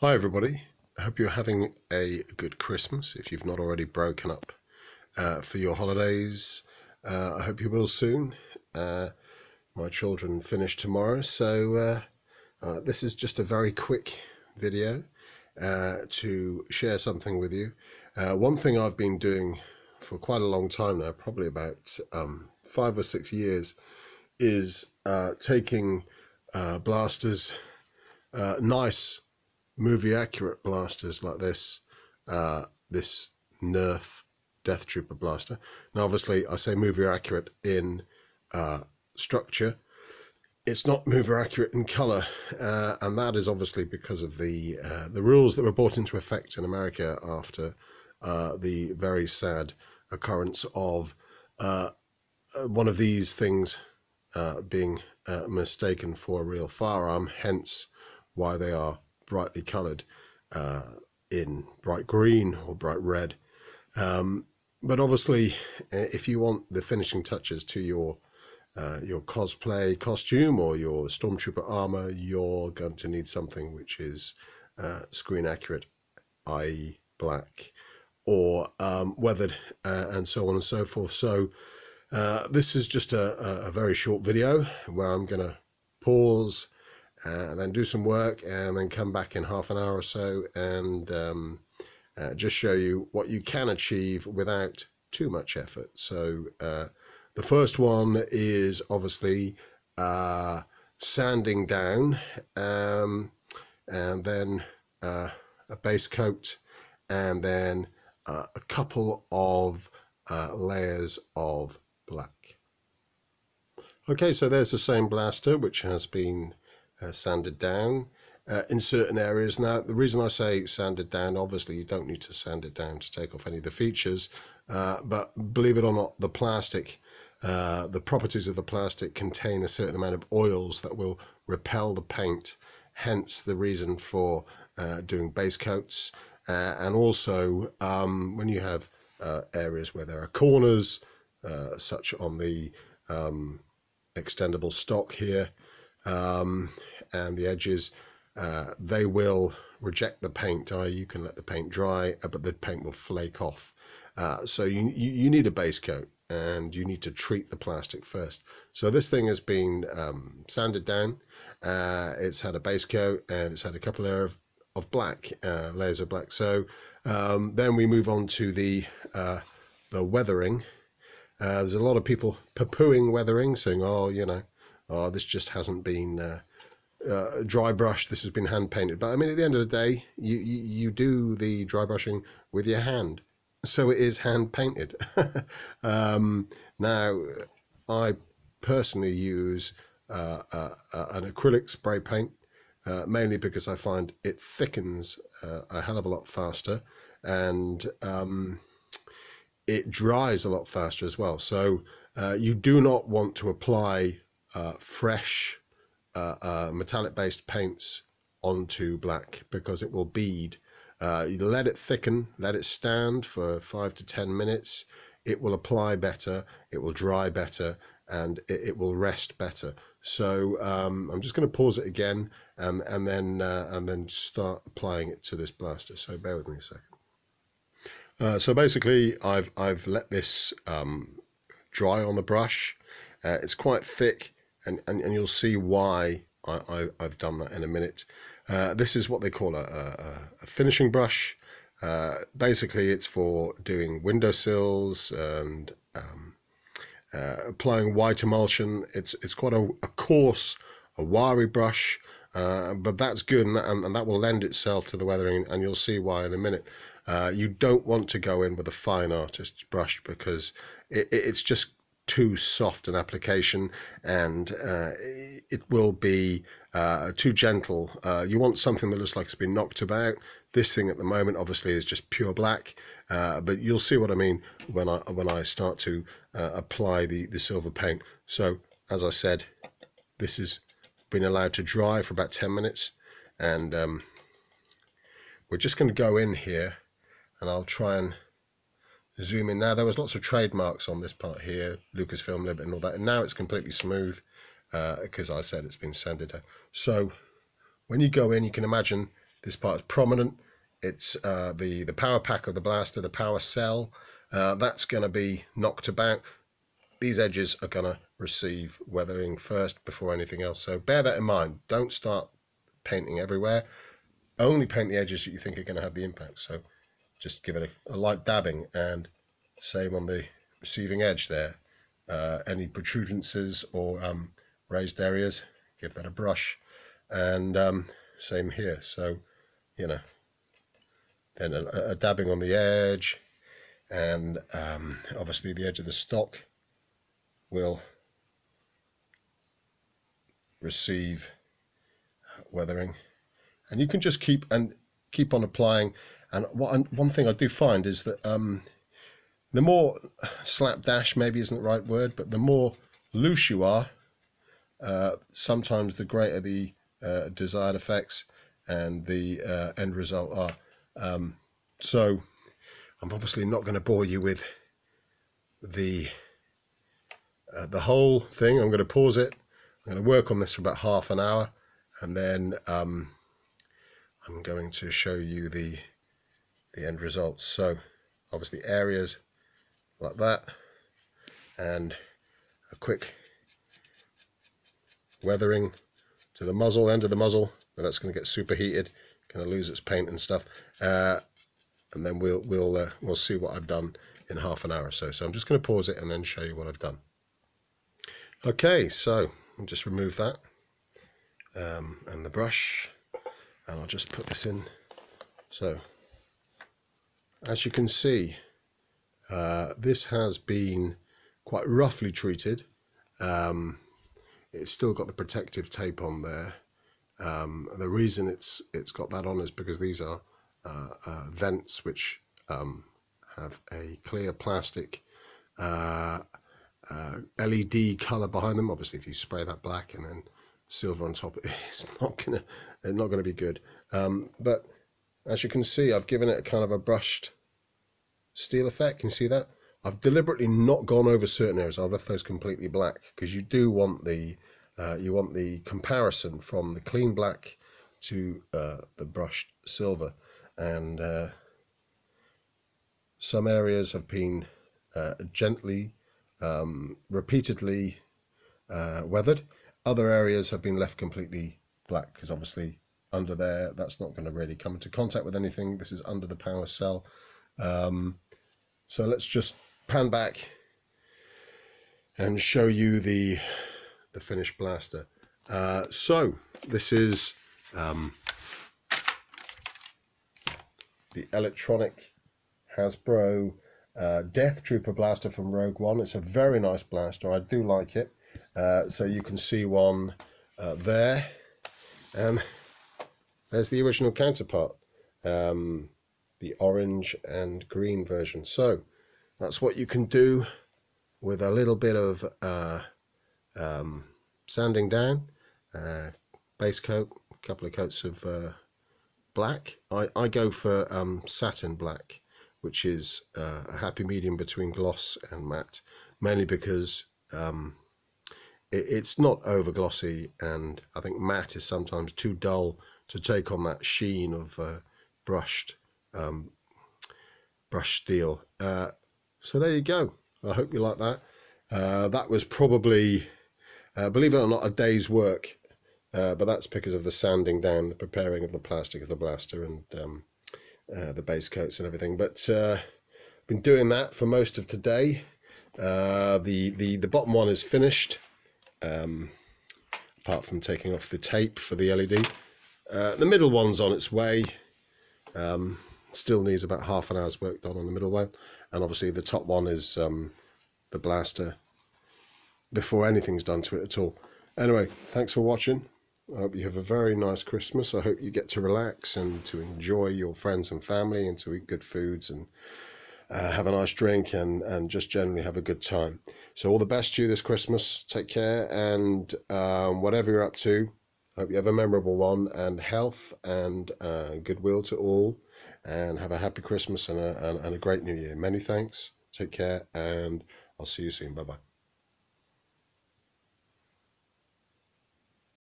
Hi everybody, I hope you're having a good Christmas if you've not already broken up for your holidays. I hope you will soon. My children finish tomorrow, so this is just a very quick video to share something with you. One thing I've been doing for quite a long time now, probably about 5 or 6 years, is taking blasters, nice movie accurate blasters like this, this Nerf Death Trooper blaster. Now obviously I say movie accurate in structure, it's not movie accurate in color, and that is obviously because of the rules that were brought into effect in America after the very sad occurrence of one of these things being mistaken for a real firearm, hence why they are brightly coloured in bright green or bright red. But obviously, if you want the finishing touches to your cosplay costume or your stormtrooper armor, you're going to need something which is screen accurate, i.e. black, or weathered, and so on and so forth. So this is just a very short video where I'm going to pause and then do some work and then come back in half an hour or so and just show you what you can achieve without too much effort. So the first one is obviously sanding down, and then a base coat, and then a couple of layers of black. Okay, so there's the same blaster which has been sanded down in certain areas. Now the reason I say sanded down, obviously you don't need to sand it down to take off any of the features, but believe it or not, the plastic, the properties of the plastic contain a certain amount of oils that will repel the paint, hence the reason for doing base coats. And also when you have areas where there are corners, such on the extendable stock here, and the edges, they will reject the paint. You can let the paint dry, but the paint will flake off. So you need a base coat, and you need to treat the plastic first. So this thing has been sanded down, it's had a base coat, and it's had a couple of black, layers of black. So then we move on to the weathering. There's a lot of people poo-pooing weathering, saying, oh, you know, oh, this just hasn't been dry brushed, this has been hand painted. But I mean, at the end of the day, you do the dry brushing with your hand, so it is hand painted. Now I personally use an acrylic spray paint, mainly because I find it thickens a hell of a lot faster, and it dries a lot faster as well. So you do not want to apply fresh metallic based paints onto black, because it will bead. You let it thicken, let it stand for 5 to 10 minutes, it will apply better, it will dry better, and it will rest better. So I'm just going to pause it again and then start applying it to this blaster. So bear with me a second. So basically I've let this dry on the brush. It's quite thick, and you'll see why I've done that in a minute. This is what they call a finishing brush. Basically it's for doing windowsills and applying white emulsion. It's quite a coarse, a wiry brush, but that's good, and that will lend itself to the weathering, and you'll see why in a minute. You don't want to go in with a fine artist's brush, because it's just too soft an application, and it will be too gentle. You want something that looks like it's been knocked about. This thing at the moment obviously is just pure black, but you'll see what I mean when I start to apply the silver paint. So as I said, this has been allowed to dry for about 10 minutes, and we're just going to go in here, and I'll try and zoom in. Now there was lots of trademarks on this part here, Lucasfilm Limited and all that, and now it's completely smooth because I said it's been sanded down. So when you go in, you can imagine this part is prominent. It's the power pack of the blaster, the power cell, that's going to be knocked about. These edges are going to receive weathering first before anything else, so bear that in mind. Don't start painting everywhere. Only paint the edges that you think are going to have the impact. So just give it a light dabbing, and same on the receiving edge there. Any protrudences or raised areas, give that a brush, and same here. So, you know, then a dabbing on the edge, and obviously the edge of the stock will receive weathering, and you can just keep on applying. And one thing I do find is that the more slapdash maybe isn't the right word, but the more loose you are, sometimes the greater the desired effects and the end result are. So I'm obviously not going to bore you with the whole thing. I'm going to pause it. I'm going to work on this for about half an hour, and then I'm going to show you the end results. So obviously areas like that, and a quick weathering to the muzzle, end of the muzzle, but that's going to get superheated, going to lose its paint and stuff, and then we'll see what I've done in half an hour or so. So I'm just going to pause it and then show you what I've done. Okay, so I'll just remove that and the brush, and I'll just put this in. So as you can see, this has been quite roughly treated. It's still got the protective tape on there. The reason it's got that on is because these are vents which have a clear plastic LED color behind them. Obviously, if you spray that black and then silver on top, it's not gonna be good. But as you can see, I've given it a kind of a brushed steel effect. Can you see that? I've deliberately not gone over certain areas. I've left those completely black because you do want the comparison from the clean black to the brushed silver, and some areas have been gently, repeatedly weathered. Other areas have been left completely black because obviously under there that's not going to really come into contact with anything. This is under the power cell. So let's just pan back and show you the finished blaster. So this is the electronic Hasbro Death Trooper blaster from Rogue One. It's a very nice blaster. I do like it. So you can see one there, and there's the original counterpart, the orange and green version. So that's what you can do with a little bit of sanding down, base coat, a couple of coats of black. I go for satin black, which is a happy medium between gloss and matte, mainly because it's not over glossy, and I think matte is sometimes too dull to take on that sheen of brushed steel. So there you go. I hope you like that. That was probably, believe it or not, a day's work, but that's because of the sanding down, the preparing of the plastic of the blaster, and the base coats and everything. But been doing that for most of today. The bottom one is finished, apart from taking off the tape for the LED. The middle one's on its way. Still needs about half an hour's work done on the middle one, and obviously the top one is the blaster before anything's done to it at all. Anyway, thanks for watching. I hope you have a very nice Christmas. I hope you get to relax and to enjoy your friends and family, and to eat good foods and have a nice drink, and just generally have a good time. So all the best to you this Christmas. Take care, and whatever you're up to, I hope you have a memorable one, and health and goodwill to all, and have a happy Christmas and a great new year. Many thanks. Take care, and I'll see you soon. Bye-bye.